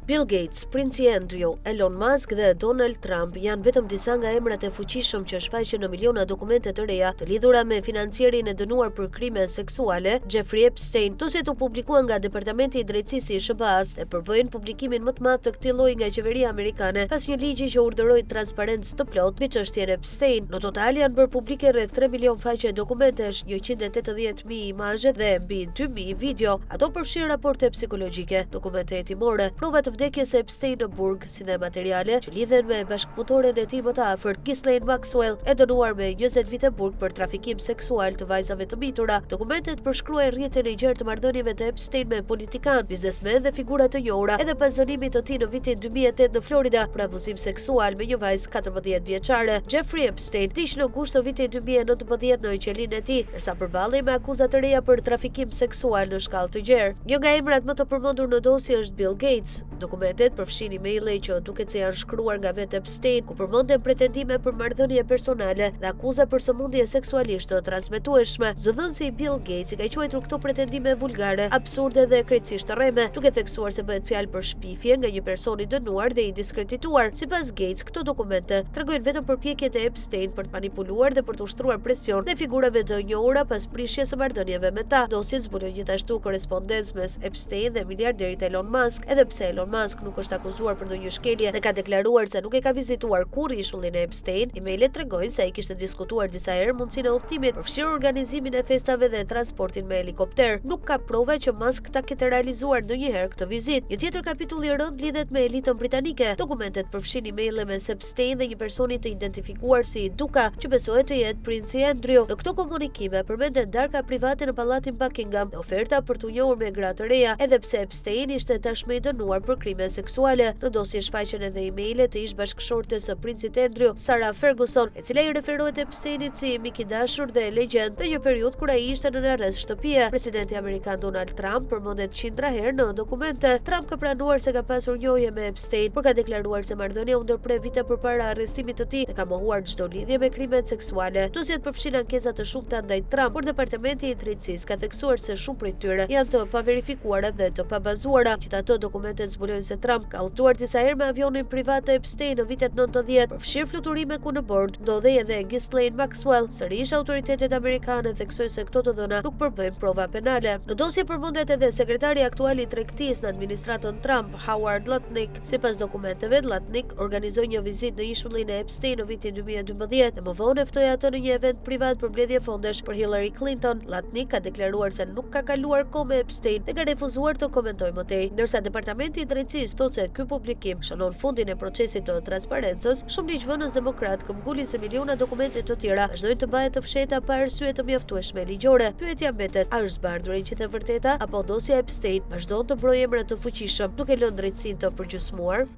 Bill Gates, princi Andrew, Elon Musk dhe Donald Trump janë vetëm disa nga emrat e fuqishëm që shfaqen në miliona dokumente të reja të lidhura me financierin e dënuar për krime seksuale Jeffrey Epstein. Dosjet u publikuan nga Departamenti i Drejtësisë i SBA-s dhe përbëjnë publikimin më të madh të këtij lloji nga qeveria amerikane pas një ligji që urdhëroi transparencë të plotë mbi çështjen e Epstein. Në total janë bërë publike rreth 3 milion faqe dokumentesh, 180.000 imazhe dhe mbi 2.000 video. Ato përfshin raporte psikologjike, dokumente hetimore, prova të vdekjes së Epstein në burg, si dhe materiale që lidhen me bashkëpunëtoren e tij më të afërt, Ghislaine Maxwell, e dënuar me 20 vite burg për trafikim seksual të vajzave të mitura. Dokumentet përshkruajnë rrjetin e gjerë të marrëdhënieve të Epstein me politikan, biznesmen dhe figura të njohura, edhe pas dënimit të tij në vitin 2008 në Florida për abuzim seksual me një vajzë 14 vjeçare. Jeffrey Epstein vdiq në gusht të vitit 2019 në qelinë e tij, ndërsa përballej me akuza të reja për trafikim seksual në shkallë të gjerë. Një nga emrat më të përmendur në dosje është Bill Gates. Dokumentet përfshin emaile që duket se janë shkruar nga vetë Epstein, ku përmenden pretendime për marrëdhënie personale dhe akuza për sëmundje seksualisht të transmetueshme. Zëdhënësi i Bill Gates i ka quajtur këto pretendime vulgare, absurde dhe krejtësisht rreme, duke theksuar se bëhet fjalë për shpifje nga një person i dënuar dhe i diskredituar. Sipas Gates, këto dokumente tregojnë vetëm përpjekjet e Epstein për të manipuluar dhe për të ushtruar presion në figurave të njohura pas prishjes së marrëdhënieve me ta. Dosjet zbulojnë gjithashtu korrespondencë mes Epstein dhe miliarderit Elon Musk, edhe pse Elon Musk nuk është akuzuar për ndonjë shkelje dhe ka deklaruar se nuk e ka vizituar kurrë ishullin e Epstein. Emailet tregojnë se ai kishte diskutuar disa herë mundësinë e udhëtimit, përfshirë organizimin e festave dhe transportin me helikopter. Nuk ka prova që Musk ta ketë realizuar ndonjëherë këtë vizitë. Një tjetër kapitull i rënd lidhet me elitën britanike. Dokumentet përfshin emaile mes Epstein dhe një personi të identifikuar si Duka, që besohet të jetë princi Andrew. Në këto komunikime përmenden darka private në pallatin Buckingham dhe oferta për t'u njohur me gra të reja, edhe pse Epstein ishte tashmë i dënuar për krime seksuale. Në dosje shfaqen edhe emaile të ish bashkëshortes së princit Andrew, Sarah Ferguson, e cila i referohet Epsteinit si mik i dashur dhe legjend në një periudhë kur ai ishte në arrest shtëpie. Presidenti amerikan Donald Trump përmendet qindra herë në dokumente. Trump ka pranuar se ka pasur njohje me Epstein, por ka deklaruar se marrëdhënia u ndërprer vite përpara arrestimit të tij dhe ka mohuar çdo lidhje me krimet seksuale. Dosjet përfshin ankesa të shumta ndaj Trump, por Departamenti i Drejtësisë ka theksuar se shumë prej tyre janë të paverifikuara dhe të pabazuara. Gjithato dokumentet zbulojnë se Trump ka udhëtuar disa herë me avionin privat të Epstein në vitet 90, përfshirë fluturime ku në bord ndodhej edhe Ghislaine Maxwell. Sërish autoritetet amerikane theksojnë se këto të dhëna nuk përbëjnë prova penale. Në dosje përmendet edhe sekretari aktual i tregtisë në administratën Trump, Howard Lutnick. Sipas dokumenteve, Lutnick organizoi një vizitë në ishullin e Epstein në vitin 2012 dhe më vonë ftoi atë në një event privat për mbledhje fondesh për Hillary Clinton. Lutnick ka deklaruar se nuk ka kaluar kohë me Epstein dhe ka refuzuar të komentojë më tej, ndërsa Departamenti i Drejtësisë thotë se ky publikim shënon fundin e procesit të transparencës. Shumë ligjvënës demokrat këmbgulin se miliona dokumente të tjera vazhdojnë të bahen të fshehta pa arsye të mjaftueshme ligjore. Pyetja mbetet, a është zbardhur e gjithë e vërteta apo dosja Epstein vazhdon të brojë emra të fuqishëm, duke lënë drejtësinë të përgjysmuar?